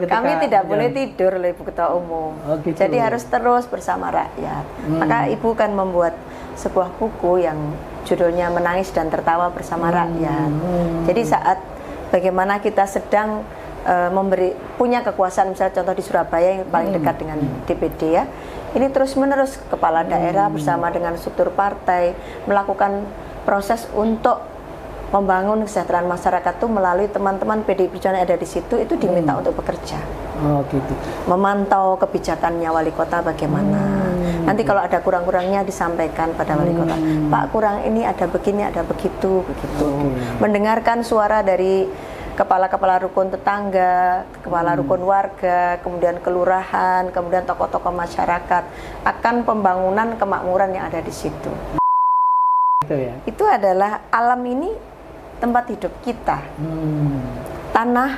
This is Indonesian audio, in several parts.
Kami tidak boleh tidur oleh Ibu Ketua Umum. Oh, gitu. Jadi harus terus bersama rakyat. Maka Ibu kan membuat sebuah buku yang judulnya Menangis dan Tertawa Bersama Rakyat. Jadi saat bagaimana kita sedang punya kekuasaan, misalnya contoh di Surabaya yang paling dekat dengan DPD ya, ini terus menerus kepala daerah bersama dengan struktur partai melakukan proses untuk membangun kesejahteraan masyarakat itu melalui teman-teman PDI Perjuangan yang ada di situ, itu diminta untuk bekerja. Oh gitu. Memantau kebijakannya wali kota bagaimana. Nanti kalau ada kurang-kurangnya disampaikan pada wali kota. Pak, kurang ini ada begini, ada begitu, begitu. Mendengarkan suara dari kepala-kepala rukun tetangga, kepala rukun warga, kemudian kelurahan, kemudian tokoh-tokoh masyarakat akan pembangunan kemakmuran yang ada di situ. Itu ya. Itu adalah alam ini tempat hidup kita. Tanah,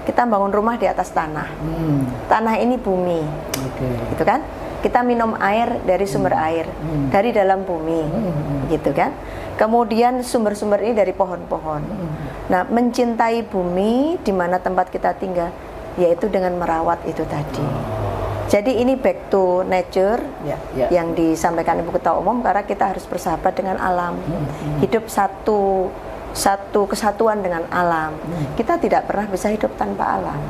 kita bangun rumah di atas tanah. Tanah ini bumi. Gitu kan? Kita minum air dari sumber air, dari dalam bumi. Gitu kan? Kemudian sumber-sumber ini dari pohon-pohon. Nah, mencintai bumi di mana tempat kita tinggal, yaitu dengan merawat itu tadi. Jadi ini back to nature yang disampaikan Ibu Ketua Umum, karena kita harus bersahabat dengan alam. Hidup satu kesatuan dengan alam. Kita tidak pernah bisa hidup tanpa alam.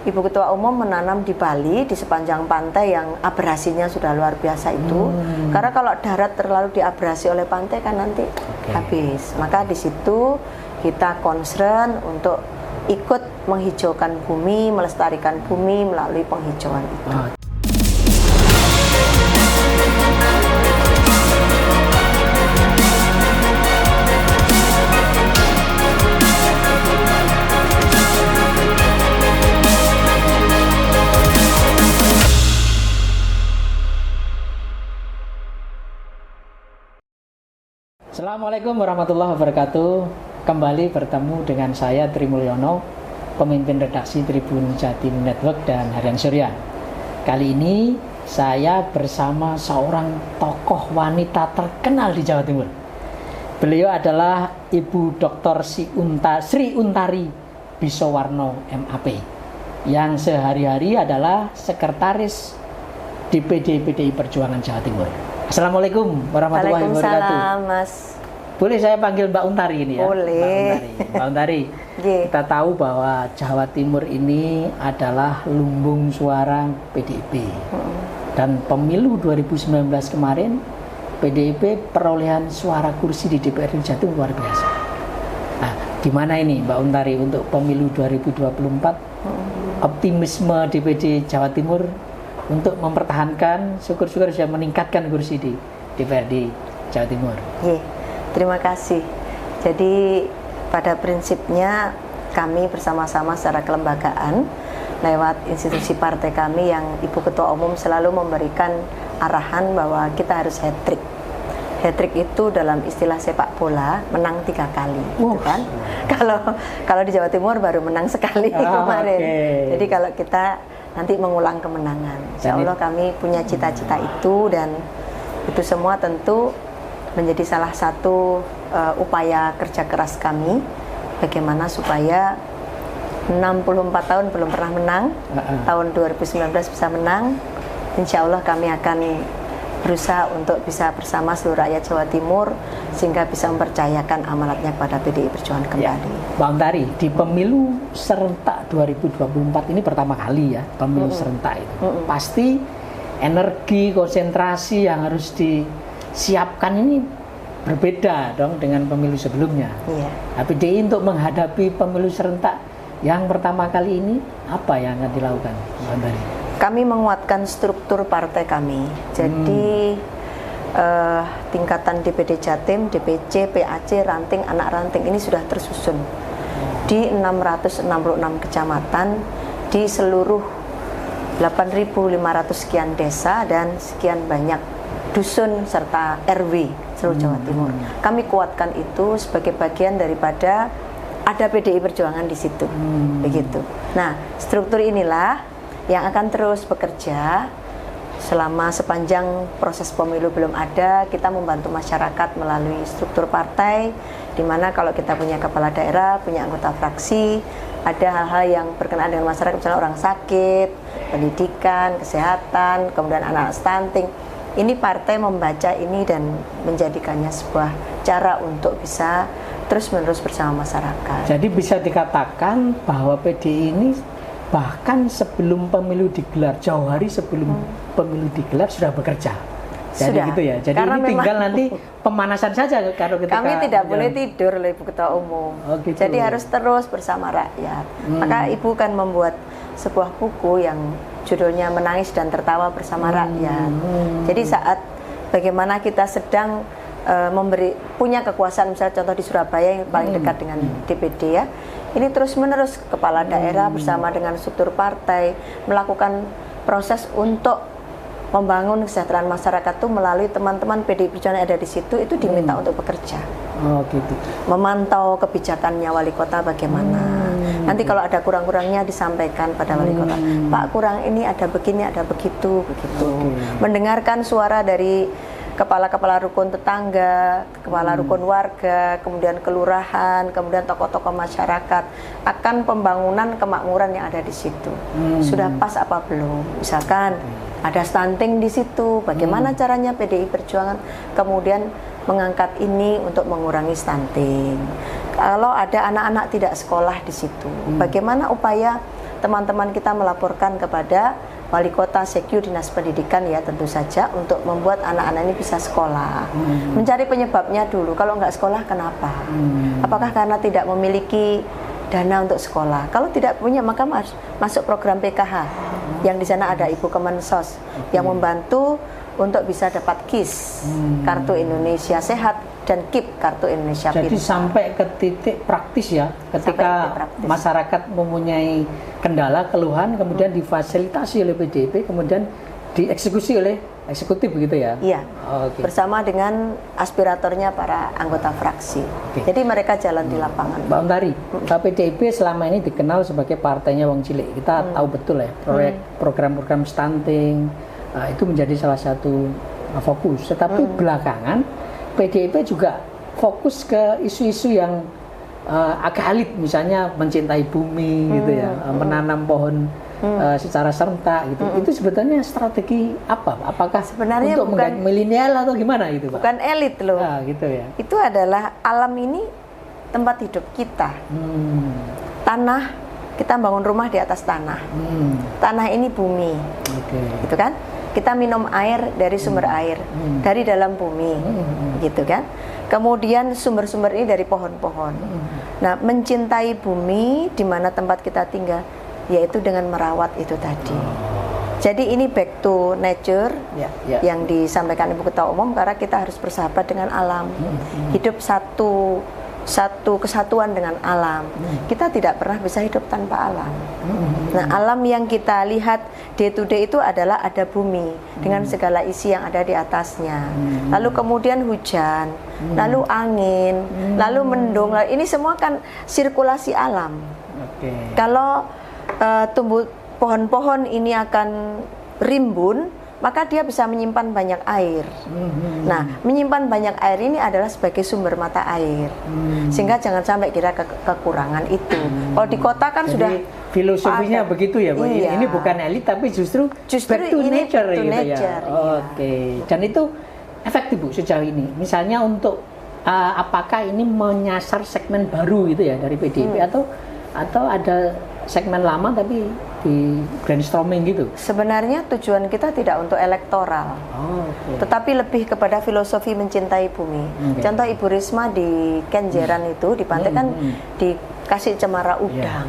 Ibu Ketua Umum menanam di Bali di sepanjang pantai yang abrasinya sudah luar biasa itu. Karena kalau darat terlalu diabrasi oleh pantai kan nanti habis. Maka di situ kita concern untuk ikut menghijaukan bumi, melestarikan bumi melalui penghijauan itu. Assalamualaikum warahmatullahi wabarakatuh. Kembali bertemu dengan saya Tri Mulyono, pemimpin redaksi Tribun Jatim Network dan Harian Surya. Kali ini saya bersama seorang tokoh wanita terkenal di Jawa Timur. Beliau adalah Ibu Dr. Sri Untari Bisowarno MAP, yang sehari-hari adalah sekretaris DPD PDI Perjuangan Jawa Timur. Assalamualaikum warahmatullahi wabarakatuh. Waalaikumsalam, Mas. Boleh saya panggil Mbak Untari ini ya? Boleh. Mbak Untari, kita tahu bahwa Jawa Timur ini adalah lumbung suara PDIP. Dan pemilu 2019 kemarin, PDIP perolehan suara kursi di DPRD Jawa Timur luar biasa. Nah, gimana ini Mbak Untari untuk pemilu 2024? Optimisme DPD Jawa Timur untuk mempertahankan, syukur-syukur bisa meningkatkan kursi di DPRD Jawa Timur. Terima kasih. Jadi pada prinsipnya kami bersama-sama secara kelembagaan lewat institusi partai kami yang Ibu Ketua Umum selalu memberikan arahan bahwa kita harus hat-trick. Hat-trick itu dalam istilah sepak bola menang 3 kali, gitu kan? Kalau di Jawa Timur baru menang sekali kemarin. Jadi kalau kita nanti mengulang kemenangan. Insya Allah kami punya cita-cita itu, dan itu semua tentu menjadi salah satu upaya kerja keras kami bagaimana supaya 64 tahun belum pernah menang, tahun 2019 bisa menang. Insya Allah kami akan berusaha untuk bisa bersama seluruh rakyat Jawa Timur sehingga bisa mempercayakan amanatnya kepada PDI Perjuangan kembali. Mbak Untari, di pemilu serentak 2024 ini pertama kali ya, pemilu serentak itu. Pasti energi, konsentrasi yang harus disiapkan ini berbeda dong dengan pemilu sebelumnya. Nah, PDI untuk menghadapi pemilu serentak yang pertama kali ini, apa yang akan dilakukan, Mbak Untari? Kami menguatkan struktur partai kami. Jadi tingkatan DPD Jatim, DPC, PAC, ranting, anak ranting ini sudah tersusun di 666 kecamatan di seluruh 8.500 sekian desa dan sekian banyak dusun serta RW seluruh Jawa Timur. Kami kuatkan itu sebagai bagian daripada ada PDI Perjuangan di situ. Begitu. Nah, struktur inilah yang akan terus bekerja selama sepanjang proses pemilu belum ada, kita membantu masyarakat melalui struktur partai, di mana kalau kita punya kepala daerah, punya anggota fraksi, ada hal-hal yang berkenaan dengan masyarakat, misalnya orang sakit, pendidikan, kesehatan, kemudian anak stunting. Ini partai membaca ini dan menjadikannya sebuah cara untuk bisa terus-menerus bersama masyarakat. Jadi bisa dikatakan bahwa PDI ini bahkan sebelum pemilu digelar, jauh hari sebelum pemilu digelar sudah bekerja. Jadi sudah. gitu ya. Jadi karena ini tinggal nanti pemanasan saja kalau ketika kami tidak boleh tidur oleh Ibu Ketua Umum. Oh, gitu. Jadi harus terus bersama rakyat. Maka Ibu kan membuat sebuah buku yang judulnya Menangis dan Tertawa Bersama Rakyat. Jadi saat bagaimana kita sedang punya kekuasaan, misalnya contoh di Surabaya yang paling dekat dengan DPD ya, ini terus-menerus kepala daerah bersama dengan struktur partai melakukan proses untuk membangun kesejahteraan masyarakat itu melalui teman-teman PDI Perjuangan yang ada di situ, itu diminta untuk bekerja. Oh gitu. Memantau kebijakannya wali kota bagaimana. Nanti kalau ada kurang-kurangnya disampaikan pada wali kota. Pak, kurang ini ada begini, ada begitu, begitu. Mendengarkan suara dari kepala-kepala rukun tetangga, kepala rukun warga, kemudian kelurahan, kemudian tokoh-tokoh masyarakat akan pembangunan kemakmuran yang ada di situ. Sudah pas apa belum? Misalkan ada stunting di situ, bagaimana caranya PDI Perjuangan kemudian mengangkat ini untuk mengurangi stunting. Kalau ada anak-anak tidak sekolah di situ, bagaimana upaya teman-teman kita melaporkan kepada wali kota, sekyu, dinas pendidikan ya tentu saja untuk membuat anak-anak ini bisa sekolah. Mencari penyebabnya dulu. Kalau nggak sekolah kenapa? Apakah karena tidak memiliki dana untuk sekolah? Kalau tidak punya maka masuk program PKH. Yang di sana ada Ibu Kemensos yang membantu untuk bisa dapat KIS, Kartu Indonesia Sehat, dan KIP, Kartu Indonesia Pintar. Jadi sampai ke titik praktis ya, ketika masyarakat mempunyai kendala, keluhan, kemudian difasilitasi oleh PDIP, kemudian dieksekusi oleh eksekutif begitu ya? Iya, bersama dengan aspiratornya para anggota fraksi. Jadi mereka jalan di lapangan. Mbak Ontari, PDIP selama ini dikenal sebagai partainya wong cilik. Kita tahu betul ya, program-program stunting, itu menjadi salah satu fokus. Tetapi belakangan PDIP juga fokus ke isu-isu yang agak elit, misalnya mencintai bumi gitu ya, menanam pohon secara serentak gitu. Itu sebetulnya strategi apa? Apakah sebenarnya untuk menggait milenial atau gimana gitu, Pak? Bukan elit loh. Nah, gitu ya. Itu adalah alam ini tempat hidup kita. Tanah, kita bangun rumah di atas tanah. Tanah ini bumi. Gitu kan? Kita minum air dari sumber air, dari dalam bumi, gitu kan. Kemudian sumber-sumber ini dari pohon-pohon. Nah, mencintai bumi di mana tempat kita tinggal, yaitu dengan merawat itu tadi. Jadi ini back to nature yang disampaikan Ibu Ketua Umum, karena kita harus bersahabat dengan alam, hidup satu kesatuan dengan alam. Kita tidak pernah bisa hidup tanpa alam. Nah, alam yang kita lihat day to day itu adalah ada bumi dengan segala isi yang ada di atasnya. Lalu kemudian hujan, lalu angin, lalu mendung. Ini semua kan sirkulasi alam. Kalau tumbuh pohon-pohon ini akan rimbun, maka dia bisa menyimpan banyak air. Nah, menyimpan banyak air ini adalah sebagai sumber mata air, sehingga jangan sampai kita kekurangan itu. Kalau di kota kan jadi, sudah filosofinya begitu ya, Bu. Iya. Ini bukan elit tapi justru back to ini nature, to gitu nature, ya. Dan itu efektif, Bu, sejauh ini. Misalnya untuk apakah ini menyasar segmen baru gitu ya dari PDIP atau ada segmen lama tapi di brainstorming gitu? Sebenarnya tujuan kita tidak untuk elektoral, tetapi lebih kepada filosofi mencintai bumi. Contoh Ibu Risma di Kenjeran itu di pantai kan dikasih cemara udang.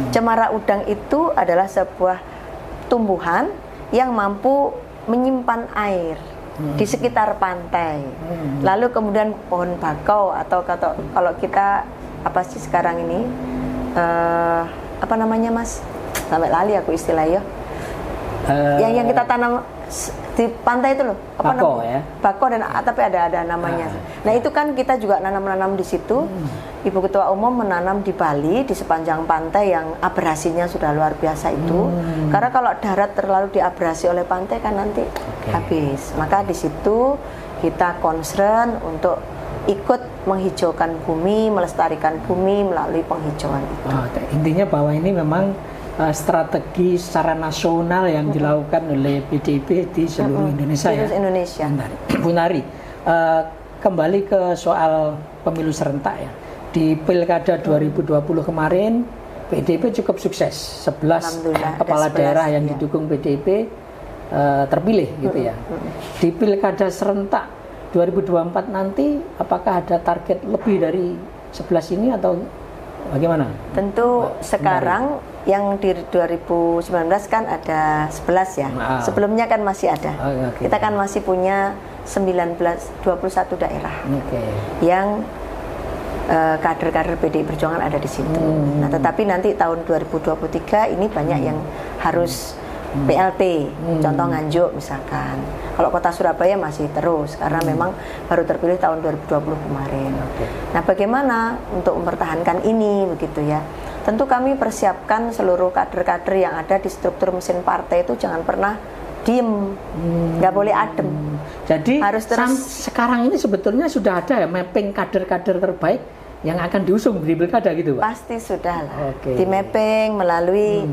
Cemara udang itu adalah sebuah tumbuhan yang mampu menyimpan air di sekitar pantai. Lalu kemudian pohon bakau atau kalau kita apa sih sekarang ini apa namanya, Mas? Sampai lali aku istilahnya. Yang kita tanam di pantai itu loh, apa Bako, namanya? ya? Bako dan tapi ada namanya. Nah itu kan kita juga nanam di situ. Ibu Ketua Umum menanam di Bali di sepanjang pantai yang abrasinya sudah luar biasa itu. Karena kalau darat terlalu diabrasi oleh pantai kan nanti habis. Maka di situ kita concern untuk ikut menghijaukan bumi, melestarikan bumi melalui penghijauan itu. Intinya bahwa ini memang strategi secara nasional yang dilakukan oleh PDIP di seluruh Indonesia. Seluruh Indonesia. Bu Nari, kembali ke soal pemilu serentak ya. Di Pilkada 2020 kemarin PDIP cukup sukses. 11 kepala daerah yang didukung PDIP terpilih gitu ya. Di Pilkada serentak 2024 nanti apakah ada target lebih dari 11 ini atau bagaimana? Tentu sekarang yang di 2019 kan ada 11 ya. Sebelumnya kan masih ada. Kita kan masih punya 21 daerah yang kader-kader PDI Perjuangan ada di situ. Nah, tetapi nanti tahun 2023 ini banyak yang harus PLT, contoh Nganjuk misalkan. Kalau kota Surabaya masih terus karena memang baru terpilih tahun 2020 kemarin. Nah, bagaimana untuk mempertahankan ini begitu ya? Tentu kami persiapkan seluruh kader-kader yang ada di struktur mesin partai itu jangan pernah diem, nggak boleh adem. Jadi harus terus. Sekarang ini sebetulnya sudah ada ya mapping kader-kader terbaik yang akan diusung di pilkada gitu, Pak? Pasti sudah lah. Di mapping melalui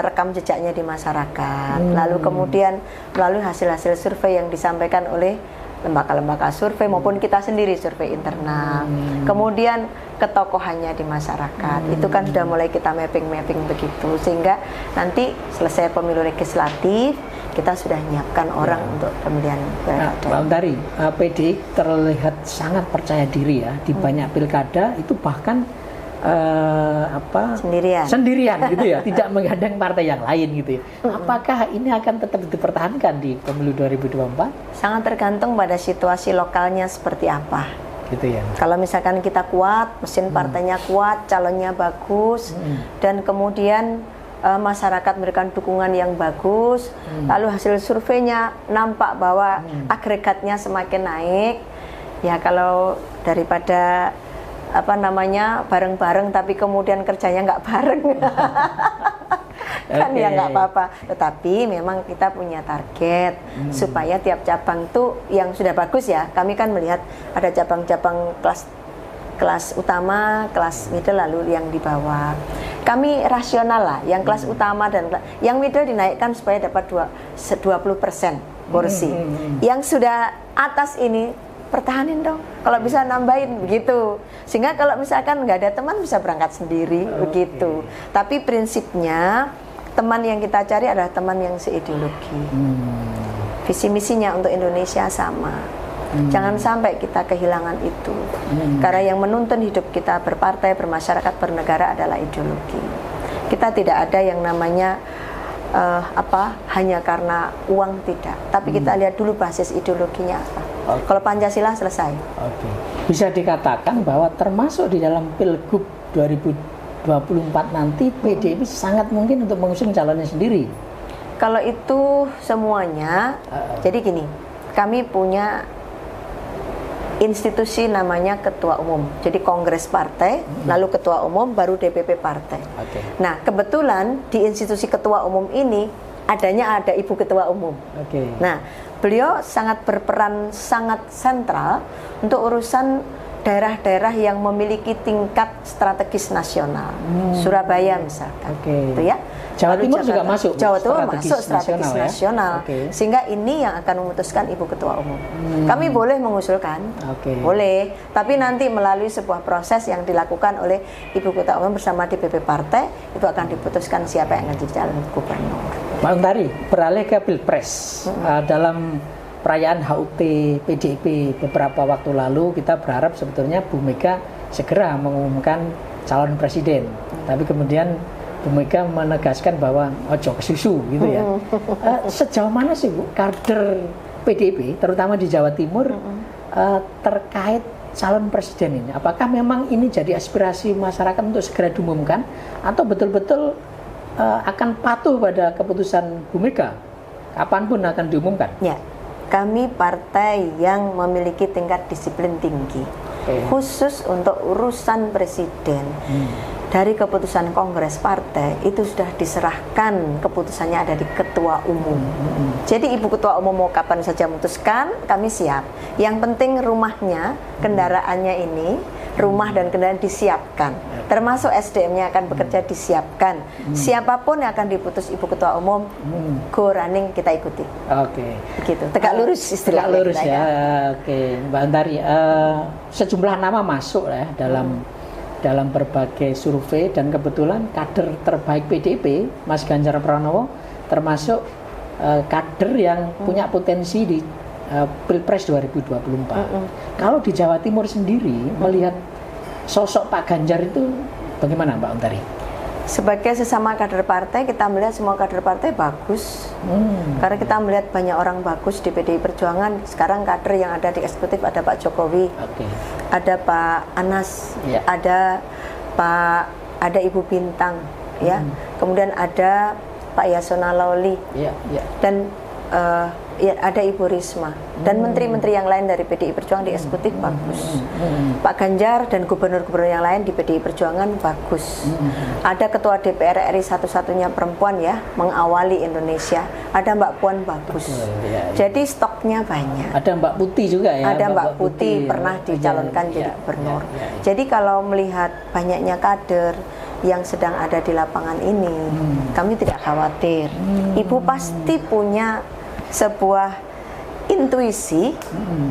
rekam jejaknya di masyarakat, lalu kemudian melalui hasil-hasil survei yang disampaikan oleh lembaga-lembaga survei maupun kita sendiri survei internal, kemudian ketokohannya di masyarakat, itu kan sudah mulai kita mapping begitu, sehingga nanti selesai pemilu legislatif kita sudah menyiapkan orang untuk pemilihan pilkada. Mbak Untari, PDI terlihat sangat percaya diri ya di banyak pilkada itu bahkan sendirian gitu ya, tidak menggandeng partai yang lain gitu ya. Apakah ini akan tetap dipertahankan di pemilu 2024? Sangat tergantung pada situasi lokalnya seperti apa. Gitu ya. Kalau misalkan kita kuat, mesin partainya kuat, calonnya bagus, dan kemudian masyarakat memberikan dukungan yang bagus, lalu hasil surveinya nampak bahwa agregatnya semakin naik, ya kalau daripada bareng-bareng tapi kemudian kerjanya nggak bareng kan ya nggak apa-apa. Tetapi memang kita punya target supaya tiap cabang tuh yang sudah bagus ya, kami kan melihat ada cabang-cabang kelas utama, kelas middle, lalu yang di bawah. Kami rasional lah, yang kelas utama dan yang middle dinaikkan supaya dapat 20% kursi. Yang sudah atas ini pertahanin dong, kalau bisa nambahin begitu, sehingga kalau misalkan nggak ada teman bisa berangkat sendiri begitu. Tapi prinsipnya teman yang kita cari adalah teman yang seideologi, visi misinya untuk Indonesia sama. Jangan sampai kita kehilangan itu, karena yang menuntun hidup kita berpartai, bermasyarakat, bernegara adalah ideologi. Kita tidak ada yang namanya hanya karena uang, tidak, tapi kita lihat dulu basis ideologinya apa. Kalau Pancasila selesai. Bisa dikatakan bahwa termasuk di dalam Pilgub 2024 nanti PDIP sangat mungkin untuk mengusung calonnya sendiri. Kalau itu semuanya, jadi gini, kami punya institusi namanya ketua umum. Jadi kongres partai, lalu ketua umum, baru DPP partai. Nah, kebetulan di institusi ketua umum ini ada ibu ketua umum. Nah, beliau sangat berperan sangat sentral untuk urusan daerah-daerah yang memiliki tingkat strategis nasional. Surabaya misalkan. Itu ya. Jawa Timur juga masuk. Jawa Timur masuk strategis nasional. Sehingga ini yang akan memutuskan Ibu Ketua Umum. Kami boleh mengusulkan, boleh, tapi nanti melalui sebuah proses yang dilakukan oleh Ibu Ketua Umum bersama DPP Partai, itu akan diputuskan siapa yang akan jadi calon gubernur. Mbak Untari, beralih ke Pilpres. Dalam perayaan HUT PDIP beberapa waktu lalu, kita berharap sebetulnya Bu Mega segera mengumumkan calon presiden. Tapi kemudian Bu Mega menegaskan bahwa ojo kesusu gitu ya. Sejauh mana sih Bu kader PDIP terutama di Jawa Timur terkait calon presiden ini? Apakah memang ini jadi aspirasi masyarakat untuk segera diumumkan atau betul-betul akan patuh pada keputusan Bu Mega? kapanpun akan diumumkan. Ya, kami partai yang memiliki tingkat disiplin tinggi, khusus untuk urusan presiden. Dari keputusan kongres partai itu sudah diserahkan, keputusannya ada di ketua umum. Jadi ibu ketua umum mau kapan saja memutuskan, kami siap. Yang penting rumahnya, kendaraannya ini, rumah dan kendaraan disiapkan, termasuk SDM-nya akan bekerja disiapkan. Siapapun yang akan diputus ibu ketua umum, go running, kita ikuti. Oke. Begitu. Tegak lurus istilahnya. Tegak lurus ya. Oke, Mbak Antari, sejumlah nama masuk ya dalam berbagai survei, dan kebetulan kader terbaik PDIP, Mas Ganjar Pranowo, termasuk kader yang punya potensi di Pilpres 2024. Kalau di Jawa Timur sendiri, melihat sosok Pak Ganjar itu bagaimana Mbak Antari? Sebagai sesama kader partai, kita melihat semua kader partai bagus. Karena kita melihat banyak orang bagus di PDI Perjuangan. Sekarang kader yang ada di eksekutif ada Pak Jokowi, ada Pak Anas, ada Ibu Bintang, ya. Kemudian ada Pak Yasona Lawli, dan ada Ibu Risma, dan menteri-menteri yang lain dari PDI Perjuangan di eksekutif bagus. Pak Ganjar dan gubernur-gubernur yang lain di PDI Perjuangan bagus. Ada ketua DPR RI satu-satunya perempuan ya, mengawali Indonesia. Ada Mbak Puan bagus. Jadi stoknya banyak. Ada Mbak Putih juga ya. Ada Mbak Putih pernah dicalonkan jadi gubernur. Jadi kalau melihat banyaknya kader yang sedang ada di lapangan ini, kami tidak khawatir. Ibu pasti punya sebuah intuisi,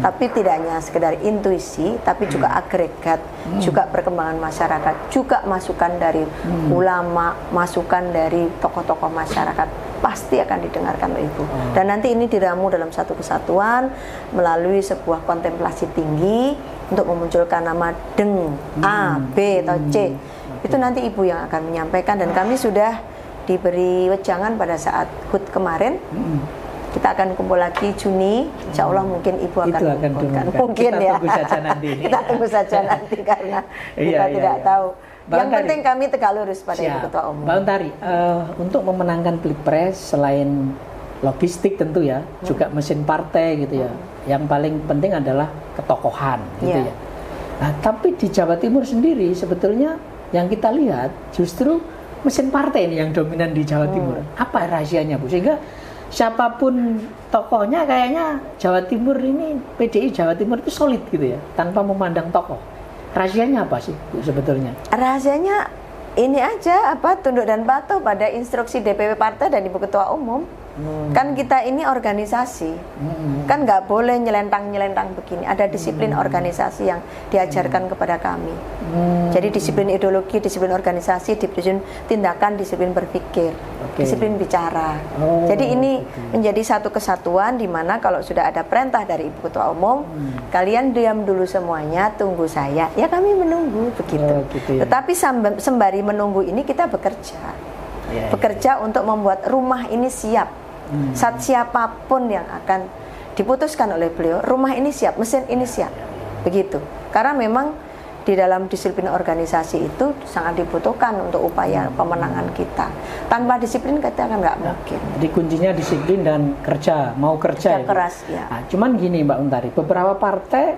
tapi tidak hanya sekedar intuisi, tapi juga agregat, juga perkembangan masyarakat, juga masukan dari ulama, masukan dari tokoh-tokoh masyarakat, pasti akan didengarkan oleh Ibu. Dan nanti ini diramu dalam satu kesatuan melalui sebuah kontemplasi tinggi untuk memunculkan nama Deng A, B atau C. Itu nanti Ibu yang akan menyampaikan, dan kami sudah diberi wejangan pada saat HUT kemarin. Kita akan kumpul lagi Juni, insya Allah mungkin Ibu akan mengumpulkan. Mungkin kita ya. Tunggu saja nanti. Kita tunggu saja nanti karena kita tidak tahu. Yang penting kami tegak lurus pada Ibu Ketua Umum. Mbak Antari, untuk memenangkan Pilpres selain logistik tentu ya, juga mesin partai gitu ya. Yang paling penting adalah ketokohan gitu ya. Nah, tapi di Jawa Timur sendiri sebetulnya yang kita lihat justru mesin partai ini yang dominan di Jawa Timur. Apa rahasianya Bu? Sehingga siapapun tokohnya kayaknya Jawa Timur ini, PDI Jawa Timur itu solid gitu ya, tanpa memandang tokoh. Rahasianya apa sih Bu, sebetulnya? Rahasianya ini aja, tunduk dan patuh pada instruksi DPW partai dan Ibu Ketua Umum. Kan kita ini organisasi, kan nggak boleh nyelentang-nyelentang begini. Ada disiplin organisasi yang diajarkan kepada kami. Jadi disiplin ideologi, disiplin organisasi, disiplin tindakan, disiplin berpikir, disiplin bicara. Jadi ini menjadi satu kesatuan di mana kalau sudah ada perintah dari Ibu Ketua Umum, kalian diam dulu semuanya, tunggu saya. Ya kami menunggu begitu. Tetapi sembari menunggu ini kita bekerja. Bekerja untuk membuat rumah ini siap. Saat siapapun yang akan diputuskan oleh beliau, rumah ini siap, mesin ini siap. Begitu. Karena memang di dalam disiplin organisasi itu sangat dibutuhkan untuk upaya pemenangan kita. Tanpa disiplin kita kan nggak mungkin. Jadi kuncinya disiplin dan kerja, mau kerja keras ya. Nah, cuman gini Mbak Untari, beberapa partai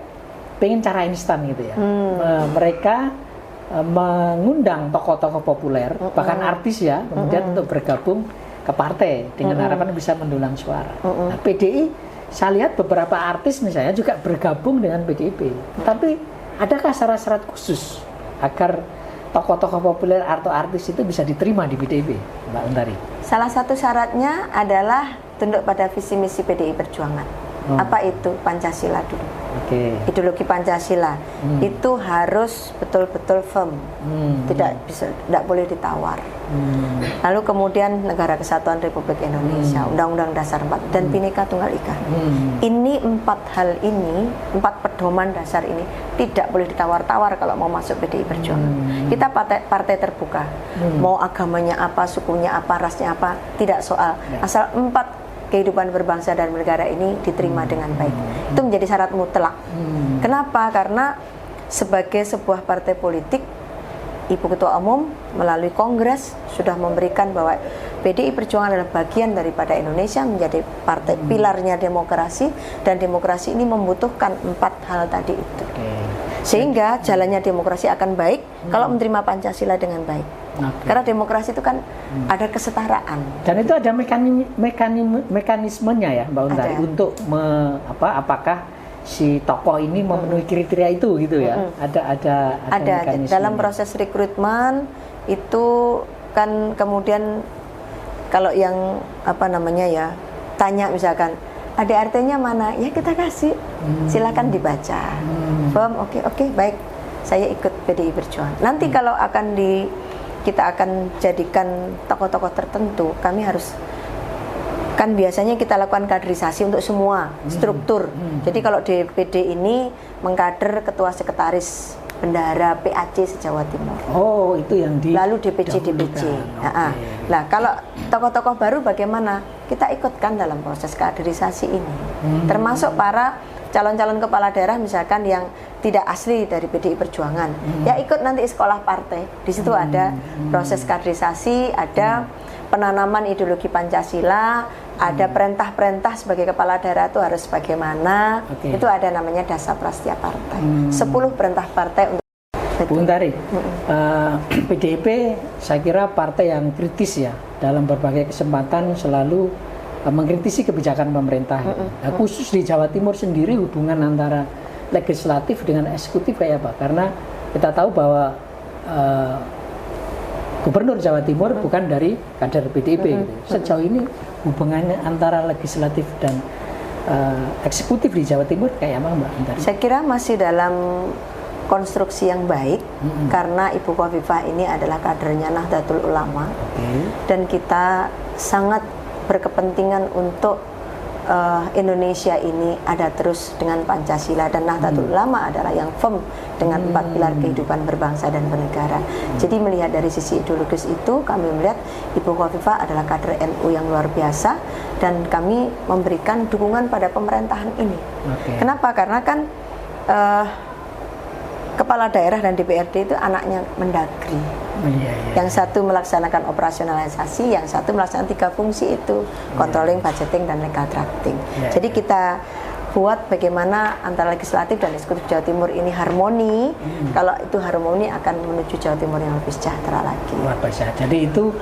pengen cara instan gitu ya. Mereka mengundang tokoh-tokoh populer, bahkan artis ya, kemudian untuk bergabung ke partai dengan harapan bisa mendulang suara. Nah, PDI, saya lihat beberapa artis misalnya juga bergabung dengan PDIP. Tapi adakah syarat-syarat khusus agar tokoh-tokoh populer atau artis itu bisa diterima di PDIP, Mbak Untari? Salah satu syaratnya adalah tunduk pada visi misi PDI Perjuangan. Apa itu? Pancasila dulu. Ideologi Pancasila itu harus betul-betul firm, tidak boleh ditawar. Lalu kemudian Negara Kesatuan Republik Indonesia, Undang-Undang Dasar 4 dan Bhinneka Tunggal Ika. Ini 4 hal ini, 4 pedoman dasar ini tidak boleh ditawar-tawar kalau mau masuk PDI Perjuangan. Kita partai terbuka, mau agamanya apa, sukunya apa, rasnya apa, tidak soal. Asal 4 kehidupan berbangsa dan bernegara ini diterima dengan baik. Itu menjadi syarat mutlak. Kenapa? Karena sebagai sebuah partai politik, Ibu Ketua Umum melalui Kongres sudah memberikan bahwa PDI Perjuangan adalah bagian daripada Indonesia, menjadi partai pilarnya demokrasi, dan demokrasi ini membutuhkan 4 hal tadi itu. Sehingga jalannya demokrasi akan baik kalau menerima Pancasila dengan baik. Karena demokrasi itu kan ada kesetaraan. Dan itu ada mekanismenya ya Mbak Untari untuk apakah si tokoh ini memenuhi kriteria itu gitu ya. Ada dalam proses rekrutmen itu kan, kemudian kalau yang tanya misalkan ADRT-nya mana, ya kita kasih, silakan dibaca. Oke, baik, saya ikut PDI Perjuangan. Nanti kalau kita akan jadikan tokoh-tokoh tertentu, kami harus, kan biasanya kita lakukan kaderisasi untuk semua struktur. Jadi kalau DPD ini mengkader ketua sekretaris bendahara PAC se-Jawa Timur. Oh, itu yang lalu DPC. Nah, kalau tokoh-tokoh baru bagaimana? Kita ikutkan dalam proses kaderisasi ini. Termasuk para calon-calon kepala daerah misalkan yang tidak asli dari PDI Perjuangan. Ya ikut nanti sekolah partai. Di situ ada proses kaderisasi, ada penanaman ideologi Pancasila, ada perintah-perintah sebagai kepala daerah itu harus bagaimana. Itu ada namanya Dasar Prasetya Partai. 10 perintah partai untuk Bu Untari, PDIP saya kira partai yang kritis ya, dalam berbagai kesempatan selalu mengkritisi kebijakan pemerintah. Nah, khusus di Jawa Timur sendiri hubungan antara legislatif dengan eksekutif kayak apa? Karena kita tahu bahwa Gubernur Jawa Timur bukan dari kader PDIP. Gitu. Sejauh ini hubungannya antara legislatif dan eksekutif di Jawa Timur kayak apa Mbak Untari? Saya kira masih dalam konstruksi yang baik, karena Ibu Khofifah ini adalah kadernya Nahdlatul Ulama, dan kita sangat berkepentingan untuk Indonesia ini ada terus dengan Pancasila, dan Nahdlatul Ulama adalah yang firm dengan 4 pilar kehidupan berbangsa dan bernegara. Jadi melihat dari sisi ideologis itu, kami melihat Ibu Khofifah adalah kader NU yang luar biasa, dan kami memberikan dukungan pada pemerintahan ini. Kenapa? Karena kan kepala daerah dan DPRD itu anaknya Mendagri. Yang satu melaksanakan operasionalisasi, yang satu melaksanakan 3 fungsi itu, controlling, budgeting, dan legal drafting. Jadi kita buat bagaimana antara legislatif dan eksekutif Jawa Timur ini harmoni. Kalau itu harmoni akan menuju Jawa Timur yang lebih sejahtera lagi. Luar biasa. Jadi itu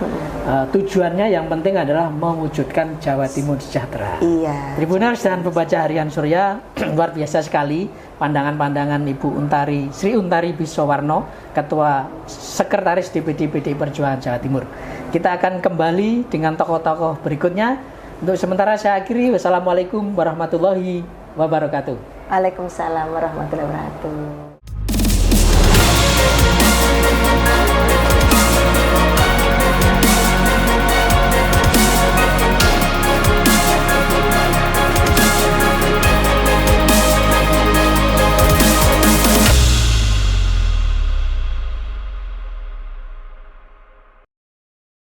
tujuannya yang penting adalah mewujudkan Jawa Timur sejahtera. Iya. Tribuners dan pembaca Harian Surya, luar biasa sekali pandangan-pandangan Ibu Untari, Sri Untari Bissowarno, Ketua Sekretaris DPD PDI Perjuangan Jawa Timur. Kita akan kembali dengan tokoh-tokoh berikutnya. Untuk sementara saya akhiri. Wassalamualaikum warahmatullahi wabarakatuh. Waalaikumsalam warahmatullahi wabarakatuh.